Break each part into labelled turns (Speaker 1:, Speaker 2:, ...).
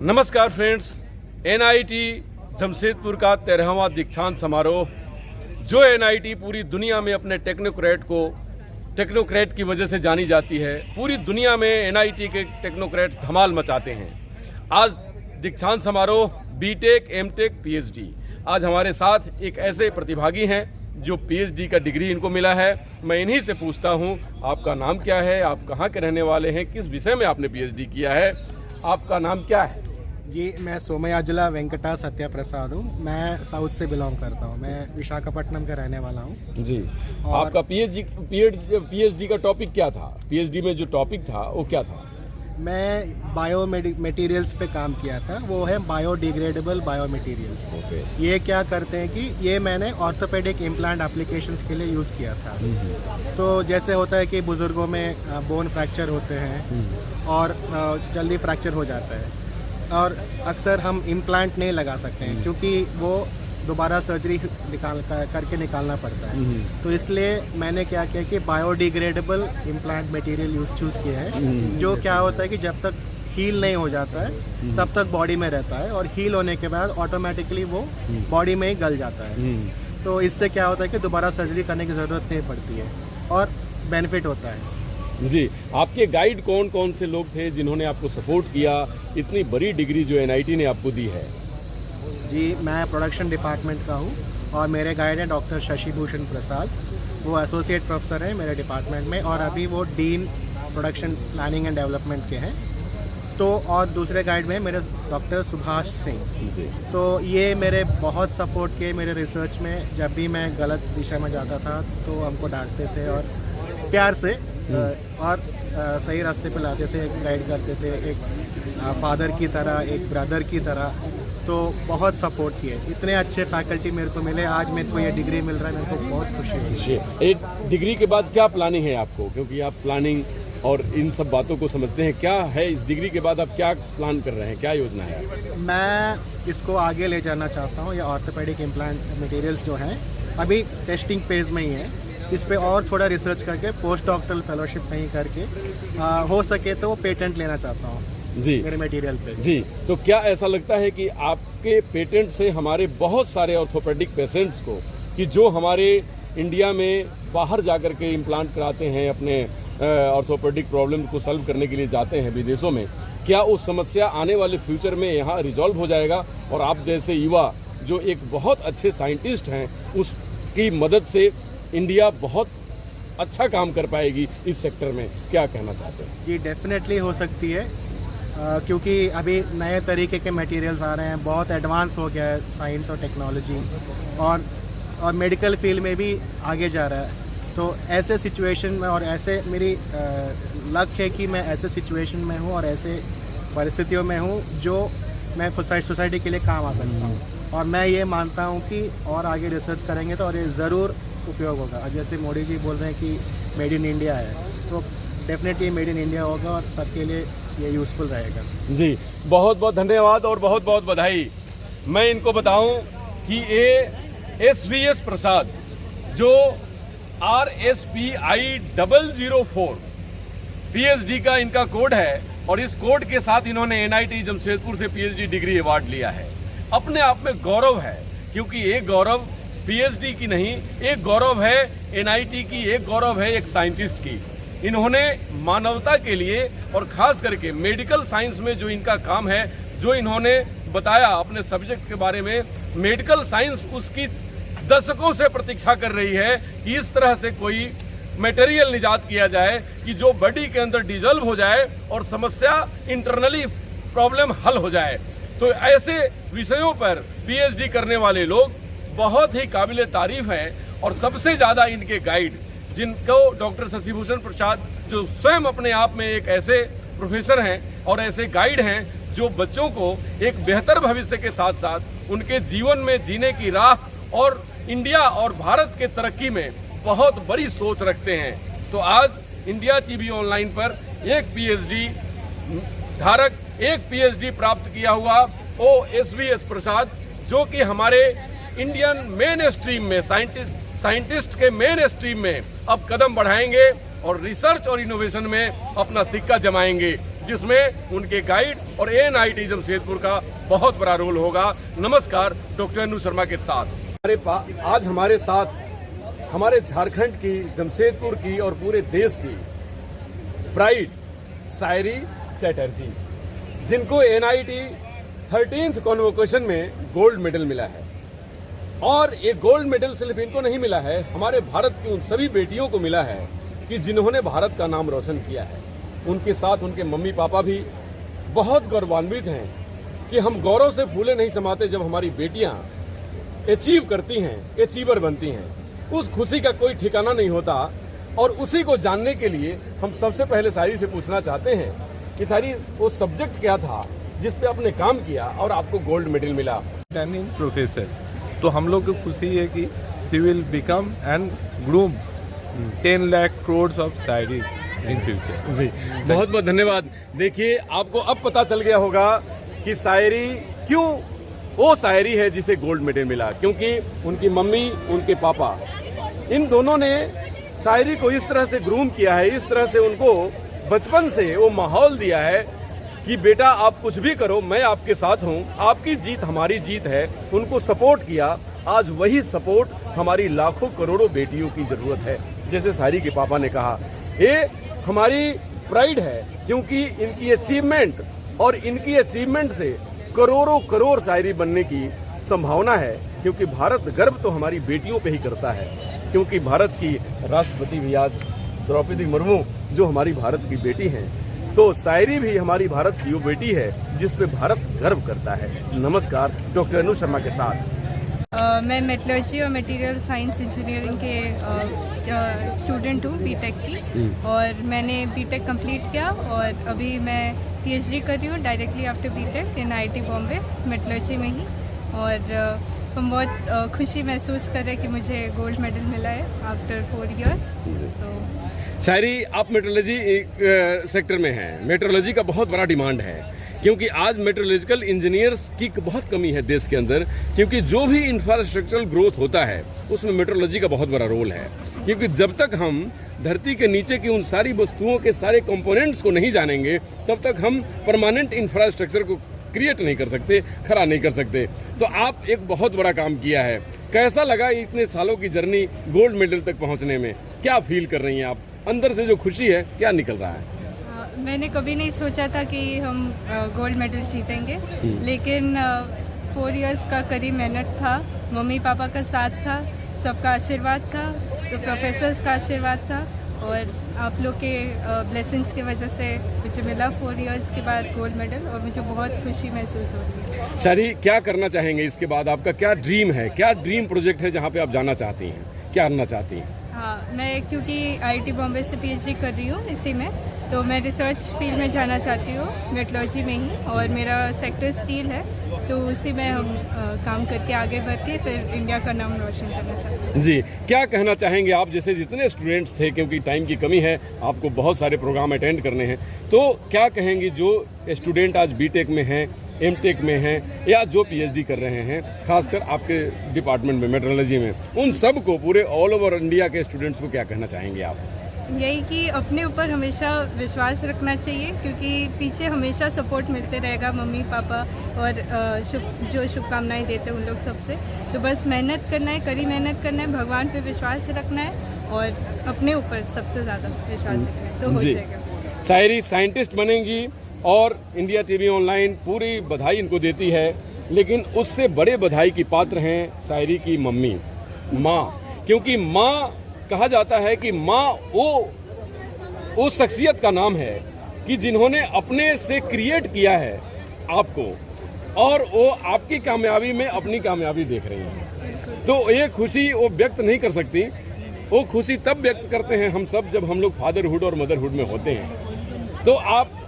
Speaker 1: नमस्कार friends, NIT Jamshedpur का 13वां दीक्षांत समारोह, जो एनआईटी पूरी दुनिया में अपने टेक्नोक्रेट की वजह से जानी जाती है। पूरी दुनिया में एनआईटी के टेक्नोक्रेट धमाल मचाते हैं। आज दीक्षांत समारोह बीटेक, एमटेक, पीएचडी। आज हमारे साथ एक ऐसे प्रतिभागी हैं जो पीएचडी का डिग्री इनको मिला है। मैं इन्हीं से पूछता हूं, आपका नाम क्या है, आप कहां के रहने वाले हैं, किस विषय में आपने पीएचडी किया है, आपका नाम क्या है?
Speaker 2: जी, मैं सोमयाजुला वेंकटा सत्या प्रसाद हूँ। मैं साउथ से बिलोंग करता हूँ। मैं विशाखापट्टनम का रहने वाला हूँ
Speaker 1: जी। आपका पीएचडी का टॉपिक क्या था? पीएचडी में जो टॉपिक था वो क्या था?
Speaker 2: मैं बायो मटेरियल्स पे काम किया था। वो है बायोडिग्रेडेबल बायो मटेरियल्स। ये क्या करते हैं कि ये मैंने ऑर्थोपेडिक इम्प्लांट एप्लीकेशंस के लिए यूज़ किया था। तो जैसे होता है कि बुज़ुर्गों में बोन फ्रैक्चर होते हैं और जल्दी फ्रैक्चर हो जाता है, और अक्सर हम इम्प्लांट नहीं लगा सकते हैं क्योंकि वो दोबारा सर्जरी करके निकालना पड़ता है। तो इसलिए मैंने क्या किया कि बायोडिग्रेडेबल इम्प्लांट मटेरियल चूज़ किया है, जो क्या होता है कि जब तक हील नहीं हो जाता है तब तक बॉडी में रहता है, और हील होने के बाद ऑटोमेटिकली वो बॉडी में ही गल जाता है। तो इससे क्या होता है कि दोबारा सर्जरी करने की ज़रूरत नहीं पड़ती है और बेनिफिट होता है।
Speaker 1: जी, आपके गाइड कौन कौन से लोग थे जिन्होंने आपको सपोर्ट किया, इतनी बड़ी डिग्री जो एनआईटी ने आपको दी है?
Speaker 2: जी, मैं प्रोडक्शन डिपार्टमेंट का हूँ और मेरे गाइड हैं डॉक्टर शशि भूषण प्रसाद। वो एसोसिएट प्रोफेसर हैं मेरे डिपार्टमेंट में, और अभी वो dean production planning and development के हैं। तो और दूसरे गाइड में मेरे डॉक्टर सुभाष सिंह। तो ये मेरे बहुत सपोर्ट किए मेरे रिसर्च में। जब भी मैं गलत दिशा में जाता था तो हमको डांटते थे और प्यार से और सही रास्ते पे लाते थे, गाइड करते थे, एक फादर की तरह, एक ब्रदर की तरह। तो बहुत सपोर्ट किए। इतने अच्छे फैकल्टी मेरे को मिले, आज मेरे को ये डिग्री मिल रहा है, मेरे को बहुत खुशी हुई।
Speaker 1: एक डिग्री के बाद क्या प्लानिंग है आपको, क्योंकि आप प्लानिंग और इन सब बातों को समझते हैं, क्या है इस डिग्री के बाद आप क्या प्लान कर रहे हैं, क्या योजना है?
Speaker 2: मैं इसको आगे ले जाना चाहता हूँ। ये ऑर्थोपेडिक इम्प्लांट मटेरियल्स जो हैं अभी टेस्टिंग फेज में ही है। इस पे और थोड़ा रिसर्च करके पोस्ट डॉक्टरल फेलोशिप कहीं करके हो सके तो पेटेंट लेना चाहता हूँ जी मेरे मटेरियल पे।
Speaker 1: जी, तो क्या ऐसा लगता है कि आपके पेटेंट से हमारे बहुत सारे ऑर्थोपेडिक पेशेंट्स को, कि जो हमारे इंडिया में बाहर जाकर के इम्प्लांट कराते हैं, अपने ऑर्थोपेडिक प्रॉब्लम को सॉल्व करने के लिए जाते हैं विदेशों में, क्या उस समस्या आने वाले फ्यूचर में यहाँ रिजॉल्व हो जाएगा? और आप जैसे युवा जो एक बहुत अच्छे साइंटिस्ट हैं, उसकी मदद से इंडिया बहुत अच्छा काम कर पाएगी इस सेक्टर में, क्या कहना चाहते हैं?
Speaker 2: जी, डेफिनेटली हो सकती है, क्योंकि अभी नए तरीके के मटेरियल्स आ रहे हैं, बहुत एडवांस हो गया है साइंस और टेक्नोलॉजी, और मेडिकल फील्ड में भी आगे जा रहा है। तो ऐसे सिचुएशन में, और ऐसे मेरी लक है कि मैं ऐसे सिचुएशन में हूँ और ऐसे परिस्थितियों में हूँ जो मैं सोसाइटी के लिए काम आ सकता हूँ। और मैं ये मानता हूँ कि और आगे रिसर्च करेंगे तो और ये ज़रूर उपयोग होगा। जैसे मोदी जी बोल रहे हैं कि मेड इन इंडिया है, तो डेफिनेटली मेड इन इंडिया होगा और सबके लिए ये यूज़फुल रहेगा। जी,
Speaker 1: बहुत बहुत धन्यवाद और बहुत बहुत बधाई। मैं इनको बताऊं कि ये SVS प्रसाद, जो RSPI 004 PhD का इनका कोड है, और इस कोड के साथ इन्होंने एनआईटी जमशेदपुर से PhD डिग्री अवार्ड लिया है। अपने आप में गौरव है, क्योंकि एक गौरव PhD की नहीं, एक गौरव है एनआईटी की, एक गौरव है एक साइंटिस्ट की। इन्होंने मानवता के लिए और खास करके मेडिकल साइंस में जो इनका काम है, जो इन्होंने बताया अपने सब्जेक्ट के बारे में, मेडिकल साइंस उसकी दशकों से प्रतीक्षा कर रही है कि इस तरह से कोई मटेरियल निजात किया जाए कि जो बॉडी के अंदर डिजॉल्व हो जाए और समस्या इंटरनली प्रॉब्लम हल हो जाए। तो ऐसे विषयों पर PhD करने वाले लोग बहुत ही काबिले तारीफ हैं। और सबसे ज़्यादा इनके गाइड, जिनको डॉक्टर शशि भूषण प्रसाद, जो स्वयं अपने आप में एक ऐसे प्रोफेसर हैं और ऐसे गाइड हैं जो बच्चों को एक बेहतर भविष्य के साथ साथ उनके जीवन में जीने की राह और इंडिया और भारत के तरक्की में बहुत बड़ी सोच रखते हैं। तो आज इंडिया टीवी ऑनलाइन पर एक PhD धारक, एक PhD प्राप्त किया हुआ SVS प्रसाद, जो कि हमारे इंडियन मेन स्ट्रीम में साइंटिस्ट के मेन स्ट्रीम में अब कदम बढ़ाएंगे और रिसर्च और इनोवेशन में अपना सिक्का जमाएंगे। जिसमें उनके गाइड और ANIT जमशेदपुर का बहुत बड़ा रोल होगा। नमस्कार, डॉक्टर अनु शर्मा के साथ आज हमारे साथ हमारे झारखंड की, जमशेदपुर की और पूरे देश की प्राइड सायरी चैटर्जी, जिनको NIT 13th कॉन्वोकेशन में गोल्ड मेडल मिला है। और ये गोल्ड मेडल सिर्फ इनको नहीं मिला है, हमारे भारत की उन सभी बेटियों को मिला है कि जिन्होंने भारत का नाम रोशन किया है। उनके साथ उनके मम्मी पापा भी बहुत गौरवान्वित हैं कि हम गौरव से फूले नहीं समाते जब हमारी बेटियां अचीव करती हैं, अचीवर बनती हैं। उस खुशी का कोई ठिकाना नहीं होता। और उसी को जानने के लिए हम सबसे पहले सायरी से पूछना चाहते हैं कि सायरी, वो सब्जेक्ट क्या था जिस पे आपने काम किया और आपको गोल्ड मेडल मिला?
Speaker 3: Planning professor. तो हम लोग को खुशी है कि she will become and groom 10 lakh crore of series in future.
Speaker 1: जी, बहुत बहुत धन्यवाद। देखिए, आपको अब पता चल गया होगा कि सायरी क्यों वो सायरी है जिसे गोल्ड मेडल मिला, क्योंकि उनकी मम्मी, उनके पापा, इन दोनों ने सायरी को इस तरह से ग्रूम किया है, इस तरह से उनको बचपन से वो माहौल दिया है कि बेटा आप कुछ भी करो, मैं आपके साथ हूँ, आपकी जीत हमारी जीत है। उनको सपोर्ट किया। आज वही सपोर्ट हमारी लाखों करोड़ों बेटियों की जरूरत है। जैसे सायरी के पापा ने कहा, ये हमारी प्राइड है क्योंकि इनकी अचीवमेंट और इनकी अचीवमेंट से करोड़ों करोड़ सायरी बनने की संभावना है, क्योंकि भारत गर्व तो हमारी बेटियों पे ही करता है। क्योंकि भारत की राष्ट्रपति भी आज द्रौपदी मुर्मू जो हमारी भारत की बेटी हैं, तो सायरी भी हमारी भारत की वो बेटी है जिस पे भारत गर्व करता है। नमस्कार, डॉक्टर अनु शर्मा के साथ।
Speaker 4: मैं मेटलर्जी और मटेरियल साइंस इंजीनियरिंग के स्टूडेंट हूँ, बीटेक की। और मैंने बीटेक कंप्लीट किया और अभी मैं PhD कर रही हूँ डायरेक्टली आफ्टर बीटेक इन IIT बॉम्बे, मेटलर्जी में ही। और हम बहुत खुशी महसूस कर रहे हैं कि मुझे गोल्ड मेडल मिला है आफ्टर 4 इयर्स। तो
Speaker 1: सायरी, आप मेट्रोलॉजी सेक्टर में हैं। मेट्रोलॉजी का बहुत बड़ा डिमांड है, क्योंकि आज मेट्रोलॉजिकल इंजीनियर्स की बहुत कमी है देश के अंदर। क्योंकि जो भी इंफ्रास्ट्रक्चरल ग्रोथ होता है उसमें मेट्रोलॉजी का बहुत बड़ा रोल है। क्योंकि जब तक हम धरती के नीचे की उन सारी वस्तुओं के सारे कंपोनेंट्स को नहीं जानेंगे, तब तक हम परमानेंट इंफ्रास्ट्रक्चर को क्रिएट नहीं कर सकते, खड़ा नहीं कर सकते। तो आप एक बहुत बड़ा काम किया है। कैसा लगा इतने सालों की जर्नी गोल्ड मेडल तक पहुंचने में? क्या फील कर रही हैं आप? अंदर से जो खुशी है, क्या निकल रहा है?
Speaker 4: मैंने कभी नहीं सोचा था कि हम गोल्ड मेडल जीतेंगे, लेकिन 4 इयर्स का करीब मेहनत था, मम्मी पापा का साथ था, सबका आशीर्वाद था, तो प्रोफेसर्स का आशीर्वाद था और आप लोग के ब्लेसिंग्स की वजह से मुझे मिला 4 इयर्स के बाद गोल्ड मेडल। और मुझे बहुत खुशी महसूस हो रही है।
Speaker 1: सायरी, क्या करना चाहेंगे इसके बाद? आपका क्या ड्रीम है, क्या ड्रीम प्रोजेक्ट है जहाँ पे आप जाना चाहती हैं, क्या करना चाहती हैं?
Speaker 4: हाँ, मैं क्योंकि IIT बॉम्बे से PhD कर रही हूँ इसी में, तो मैं रिसर्च फील्ड में जाना चाहती हूँ, मेटलर्जी में ही। और मेरा सेक्टर स्टील है, तो उसी में हम काम करके आगे बढ़ के फिर इंडिया का नाम रोशन करना चाहते हैं।
Speaker 1: जी, क्या कहना चाहेंगे आप, जैसे जितने स्टूडेंट्स थे, क्योंकि टाइम की कमी है, आपको बहुत सारे प्रोग्राम अटेंड करने हैं, तो क्या कहेंगे जो स्टूडेंट आज बीटेक में हैं, एमटेक में हैं या जो PhD कर रहे हैं, खासकर आपके डिपार्टमेंट में मेट्रोलॉजी में, उन सब को, पूरे ऑल ओवर इंडिया के स्टूडेंट्स को क्या कहना चाहेंगे आप?
Speaker 4: यही कि अपने ऊपर हमेशा विश्वास रखना चाहिए, क्योंकि पीछे हमेशा सपोर्ट मिलते रहेगा मम्मी पापा और जो शुभकामनाएं देते हैं उन लोग सबसे। तो बस मेहनत करना है, कड़ी मेहनत करना है, भगवान पे विश्वास रखना है और अपने ऊपर सबसे ज़्यादा विश्वास रखना है, तो हो जाएगा।
Speaker 1: सायरी साइंटिस्ट बनेंगी और इंडिया TV ऑनलाइन पूरी बधाई इनको देती है, लेकिन उससे बड़े बधाई की पात्र हैं सायरी की मम्मी, माँ। क्योंकि माँ कहा जाता है कि माँ वो शख्सियत का नाम है कि जिन्होंने अपने से क्रिएट किया है आपको, और वो आपकी कामयाबी में अपनी कामयाबी देख रही हैं। तो ये खुशी वो व्यक्त नहीं कर सकती। वो खुशी तब व्यक्त करते हैं हम सब, जब हम लोग फादरहुड और मदरहुड में होते हैं। तो आप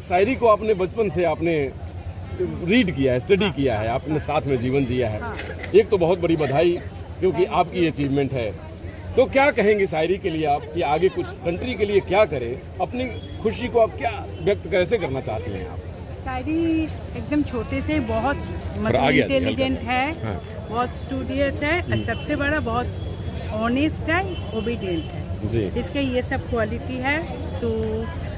Speaker 1: सायरी को अपने बचपन से आपने रीड किया है, स्टडी किया है, आपने साथ में जीवन जिया है। एक तो बहुत बड़ी बधाई, क्योंकि आपकी अचीवमेंट है। तो क्या कहेंगे सायरी के लिए आप कि आगे कुछ कंट्री के लिए क्या करें? अपनी खुशी को आप क्या व्यक्त कैसे करना चाहती हैं आप?
Speaker 5: सायरी एकदम छोटे से बहुत इंटेलिजेंट है, हाँ। बहुत स्टूडियस है, और सबसे बड़ा बहुत ऑनेस्ट है, ओबीडियंट है जी। इसके ये सब क्वालिटी है, तो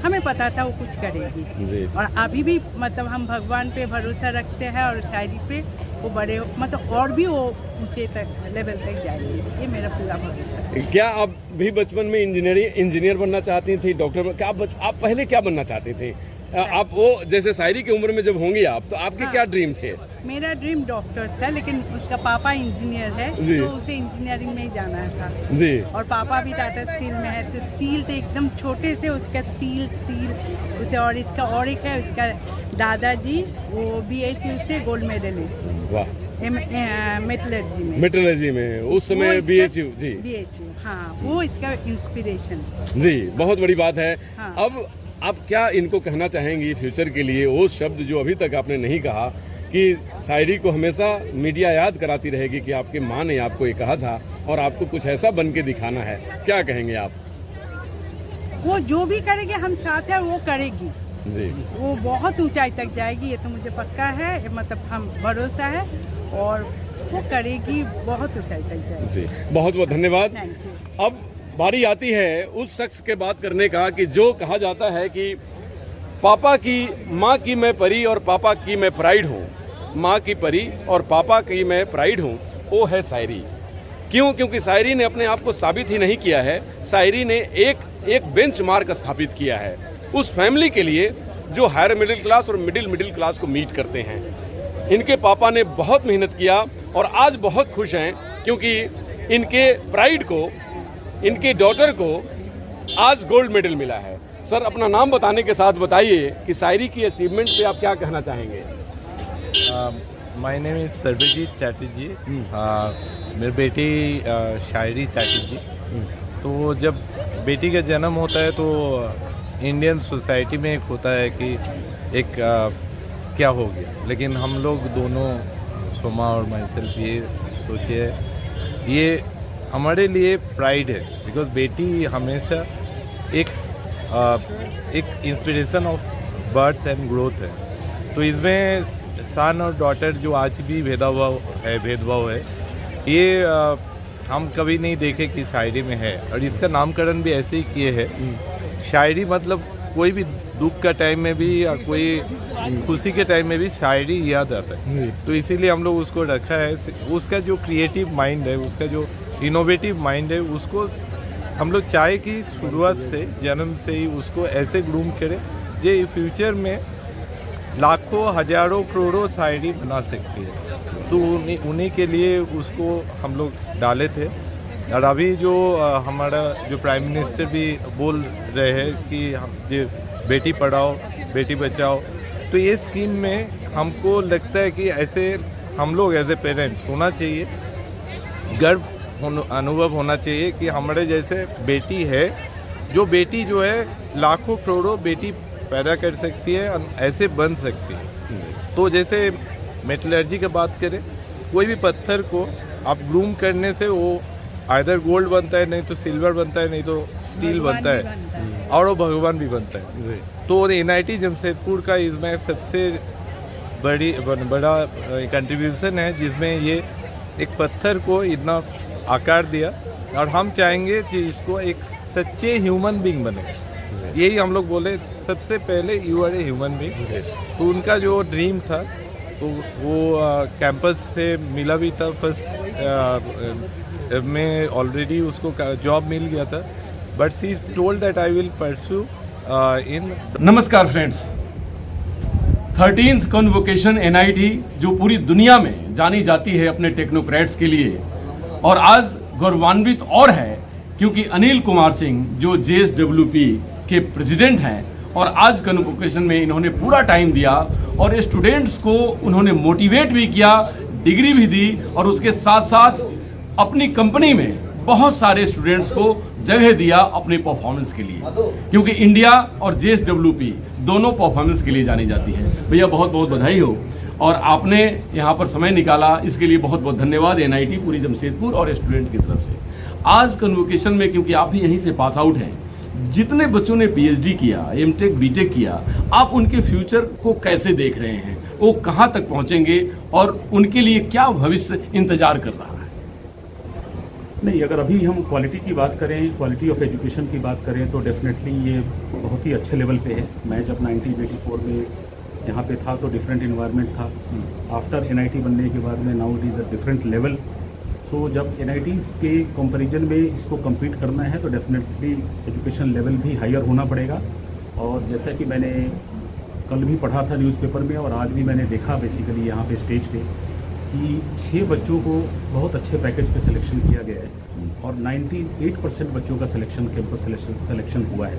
Speaker 5: हम हमें पता था वो कुछ करेगी
Speaker 6: जी।
Speaker 5: और अभी भी मतलब हम भगवान पे भरोसा रखते हैं और शायरी पे वो बड़े मतलब और भी वो ऊंचे तक लेवल तक जाएगी, ये मेरा पूरा भरोसा है।
Speaker 6: क्या आप भी बचपन में इंजीनियर बनना चाहती थी, डॉक्टर? क्या आप पहले क्या बनना चाहती थी? आप वो जैसे शायरी की उम्र में जब होंगी आप, तो आपके
Speaker 5: हाँ।
Speaker 6: क्या ड्रीम थे?
Speaker 5: मेरा ड्रीम डॉक्टर था, लेकिन उसका पापा इंजीनियर है
Speaker 6: जी।
Speaker 5: तो उसे इंजीनियरिंग में ही जाना था।
Speaker 6: जी।
Speaker 5: और पापा भी टाटा स्टील में है, तो स्टील तो एकदम छोटे से उसका स्टील उसे, और इसका और एक है उसका दादाजी, वो BHU से गोल्ड मेडलिस्ट
Speaker 6: वाह।
Speaker 5: मेटलर्जी में।
Speaker 6: मेट्रोलॉजी में उस समय BHU। जी।
Speaker 5: BHU, हाँ, वो इसका इंस्पिरेशन।
Speaker 6: जी, बहुत बड़ी बात है।
Speaker 5: हाँ।
Speaker 6: अब आप क्या इनको कहना चाहेंगी फ्यूचर के लिए, वो शब्द जो अभी तक आपने नहीं कहा, कि शायरी को हमेशा मीडिया याद कराती रहेगी कि आपके माँ ने आपको ये कहा था और आपको कुछ ऐसा बन के दिखाना है, क्या कहेंगे आप?
Speaker 5: वो जो भी करेगी हम साथ है, वो करेगी,
Speaker 6: जी।
Speaker 5: वो बहुत ऊंचाई तक जाएगी, ये तो मुझे पक्का है, मतलब हम भरोसा है, और वो करेगी, बहुत ऊंचाई तक जाएगी।
Speaker 6: जी, बहुत बहुत धन्यवाद।
Speaker 5: Thank you.
Speaker 6: अब बारी आती है उस शख्स के बात करने का कि जो कहा जाता है कि पापा की माँ की मैं परी और पापा की मैं प्राइड हूँ, माँ की परी और पापा की मैं प्राइड हूँ, वो है शायरी। क्यों? क्योंकि शायरी ने अपने आप को साबित ही नहीं किया है, शायरी ने एक बेंचमार्क स्थापित किया है उस फैमिली के लिए जो हायर मिडिल क्लास और मिडिल क्लास को मीट करते हैं। इनके पापा ने बहुत मेहनत किया और आज बहुत खुश हैं क्योंकि इनके प्राइड को, इनके डॉटर को आज गोल्ड मेडल मिला है। सर, अपना नाम बताने के साथ बताइए कि शायरी की अचीवमेंट पे आप क्या कहना चाहेंगे?
Speaker 3: My name is Sarvajit Chatterjee. मेरी बेटी शायरी चैटर्जी। तो जब बेटी का जन्म होता है तो इंडियन सोसाइटी में एक होता है कि एक क्या हो गया, लेकिन हम लोग दोनों, सोमा और माई सेल्फ, ये सोचे ये हमारे लिए प्राइड है, बिकॉज बेटी हमेशा एक inspiration of birth and growth है। तो इसमें सन और डॉटर जो आज भी भेदभाव है ये हम कभी नहीं देखे कि शायरी में है, और इसका नामकरण भी ऐसे ही किए है। शायरी मतलब कोई भी दुख का टाइम में भी या कोई खुशी के टाइम में भी शायरी याद आता है, तो इसीलिए हम लोग उसको रखा है। उसका जो क्रिएटिव माइंड है, उसका जो इनोवेटिव माइंड है, उसको हम लोग चाहे कि शुरुआत से, जन्म से ही उसको ऐसे ग्रूम करें जो फ्यूचर में लाखों हजारों करोड़ों शायरी बना सकती है। तो उन्हीं के लिए उसको हम लोग डाले थे। और अभी जो हमारा जो प्राइम मिनिस्टर भी बोल रहे हैं कि हम ये बेटी पढ़ाओ बेटी बचाओ, तो ये स्कीम में हमको लगता है कि ऐसे हम लोग एज ए पेरेंट्स होना चाहिए, गर्व अनुभव होना चाहिए कि हमारे जैसे बेटी है, जो बेटी जो है लाखों करोड़ों बेटी पैदा कर सकती है और ऐसे बन सकती है। तो जैसे मेटलर्जी की बात करें, कोई भी पत्थर को आप ग्रूम करने से वो आइदर गोल्ड बनता है, नहीं तो सिल्वर बनता है, नहीं तो स्टील बनता है, और वो भगवान भी बनता है। तो NIT जमशेदपुर का इसमें सबसे बड़ा कंट्रीब्यूशन है, जिसमें ये एक पत्थर को इतना आकार दिया, और हम चाहेंगे कि इसको एक सच्चे ह्यूमन बीइंग बने। यही हम लोग बोले सबसे पहले, you are a human being. तो उनका जो ड्रीम था, तो वो कैंपस से मिला भी था, फर्स्ट में ऑलरेडी उसको जॉब मिल गया था, but she told that I will pursue इन।
Speaker 1: नमस्कार फ्रेंड्स, 13th कॉन्वोकेशन NIT जो पूरी दुनिया में जानी जाती है अपने टेक्नोक्रेट्स के लिए, और आज गौरवान्वित और है क्योंकि अनिल कुमार सिंह जो JSWP के प्रेसिडेंट हैं, और आज कॉन्वोकेशन में इन्होंने पूरा टाइम दिया और स्टूडेंट्स को उन्होंने मोटिवेट भी किया, डिग्री भी दी, और उसके साथ साथ अपनी कंपनी में बहुत सारे स्टूडेंट्स को जगह दिया अपने परफॉर्मेंस के लिए, क्योंकि इंडिया और JSWP दोनों परफॉर्मेंस के लिए जानी जाती है। भैया बहुत बहुत बधाई हो, और आपने यहाँ पर समय निकाला, इसके लिए बहुत बहुत धन्यवाद NIT पूरी जमशेदपुर और स्टूडेंट की तरफ से। आज कन्वोकेशन में, क्योंकि आप भी यहीं से पास आउट हैं, जितने बच्चों ने PhD किया, M.Tech B.Tech किया, आप उनके फ्यूचर को कैसे देख रहे हैं? वो कहाँ तक पहुँचेंगे और उनके लिए क्या भविष्य इंतजार कर रहा है?
Speaker 7: नहीं, अगर अभी हम क्वालिटी की बात करें, क्वालिटी ऑफ एजुकेशन की बात करें तो डेफिनेटली ये बहुत ही अच्छे लेवल पे है। मैं जब 1984 में यहाँ पे था तो डिफरेंट इन्वायरमेंट था। आफ्टर NIT बनने के बाद में now it is a different level. So जब NITs के कंपैरिजन में इसको compete करना है तो डेफिनेटली एजुकेशन लेवल भी हायर होना पड़ेगा। और जैसा कि मैंने कल भी पढ़ा था न्यूज़पेपर में और आज भी मैंने देखा बेसिकली यहाँ पे स्टेज पे कि 6 बच्चों को बहुत अच्छे पैकेज पे सिलेक्शन किया गया है और 98% बच्चों का सिलेक्शन कैंपस सिलेक्शन हुआ है।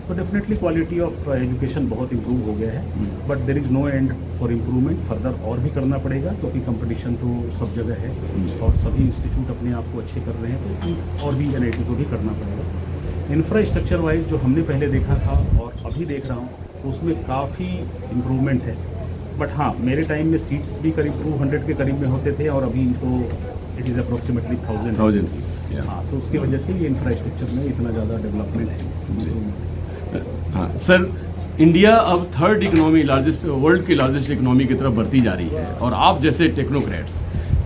Speaker 7: तो डेफिनेटली क्वालिटी ऑफ एजुकेशन बहुत इम्प्रूव हो गया है, but there is no end for improvement. Further और भी करना पड़ेगा क्योंकि कंपटीशन तो सब जगह है और सभी इंस्टीट्यूट अपने आप को अच्छे कर रहे हैं, तो और भी NIT को भी करना पड़ेगा। इंफ्रास्ट्रक्चर वाइज जो हमने पहले देखा था और अभी देख रहा हूँ तो उसमें काफ़ी इम्प्रूवमेंट है। बट हाँ, मेरे टाइम में सीट्स भी करीब 200 के करीब में होते थे और अभी तो इट इज़ अप्रोक्सीमेटली 1000
Speaker 6: सीट्स।
Speaker 7: हाँ, तो उसकी वजह से ये इंफ्रास्ट्रक्चर में इतना ज़्यादा डेवलपमेंट है।
Speaker 6: हाँ सर, इंडिया अब थर्ड इकोनॉमी लार्जेस्ट, वर्ल्ड की लार्जेस्ट इकोनॉमी की तरफ बढ़ती जा रही है और आप जैसे टेक्नोक्रेट्स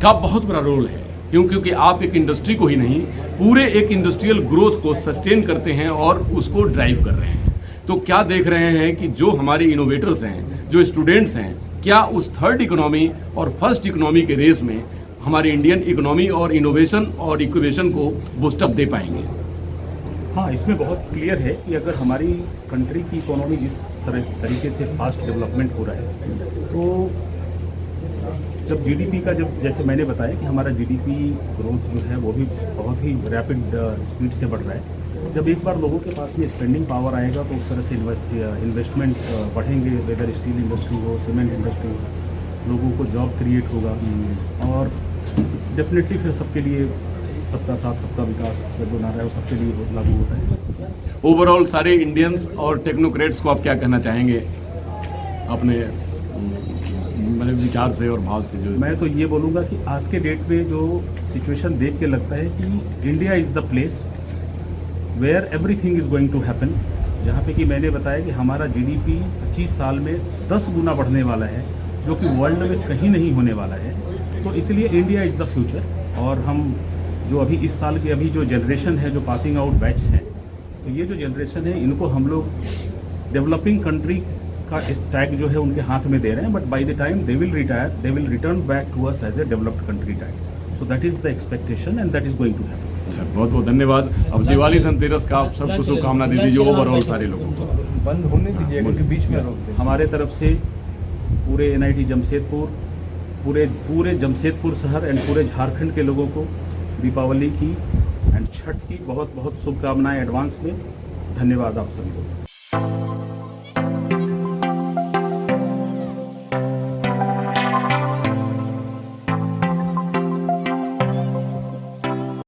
Speaker 6: का बहुत बड़ा रोल है। क्योंकि आप एक इंडस्ट्री को ही नहीं, पूरे एक इंडस्ट्रियल ग्रोथ को सस्टेन करते हैं और उसको ड्राइव कर रहे हैं। तो क्या देख रहे हैं कि जो हमारे इनोवेटर्स हैं, जो स्टूडेंट्स हैं, क्या उस थर्ड इकोनॉमी और फर्स्ट इकोनॉमी के रेस में हमारी इंडियन इकोनॉमी और इनोवेशन और इक्वेशन को बूस्टअप दे पाएंगे?
Speaker 7: हाँ, इसमें बहुत क्लियर है कि अगर हमारी कंट्री की इकोनॉमी जिस तरीके से फास्ट डेवलपमेंट हो रहा है तो जब GDP का, जब जैसे मैंने बताया कि हमारा GDP ग्रोथ जो है वो भी बहुत ही रैपिड स्पीड से बढ़ रहा है। जब एक बार लोगों के पास में स्पेंडिंग पावर आएगा तो उस तरह से इन्वेस्टमेंट बढ़ेंगे, वेदर स्टील इंडस्ट्री हो, सीमेंट इंडस्ट्री हो, लोगों को जॉब क्रिएट होगा और डेफिनेटली फिर सबके लिए सबका साथ सबका विकास इसका जो नारा है वो सबके लिए लागू होता है।
Speaker 6: ओवरऑल सारे इंडियंस और टेक्नोक्रेट्स को आप क्या कहना चाहेंगे अपने मतलब विचार से और भाव से? जो
Speaker 7: मैं तो ये बोलूँगा कि आज के डेट में जो सिचुएशन देख के लगता है कि India is the place where everything is going to happen, जहाँ पे कि मैंने बताया कि हमारा GDP 25 साल में 10 गुना बढ़ने वाला है, जो कि वर्ल्ड में कहीं नहीं होने वाला है। तो इसलिए इंडिया इज़ द फ्यूचर। और हम जो अभी इस साल की अभी जो जनरेशन है, जो पासिंग आउट बैच हैं, तो ये जो जनरेशन है इनको हम लोग डेवलपिंग कंट्री का टैग जो है उनके हाथ में दे रहे हैं, but by the time they will retire, they will return back to us as a developed country tag. So that is the expectation and that is going to happen.
Speaker 6: Sir बहुत बहुत धन्यवाद। अब दिवाली धनतेरस का आप सबको शुभकामना दे दीजिए ओवरऑल सारे लोगों को।
Speaker 2: बंद होने दीजिए क्योंकि बीच में रोक दें।
Speaker 7: हमारे तरफ से पूरे NIT जमशेदपुर, पूरे जमशेदपुर शहर एंड पूरे झारखंड के लोगों को दीपावली की एंड छठ की बहुत बहुत शुभकामनाएं एडवांस में। धन्यवाद आप सभी को।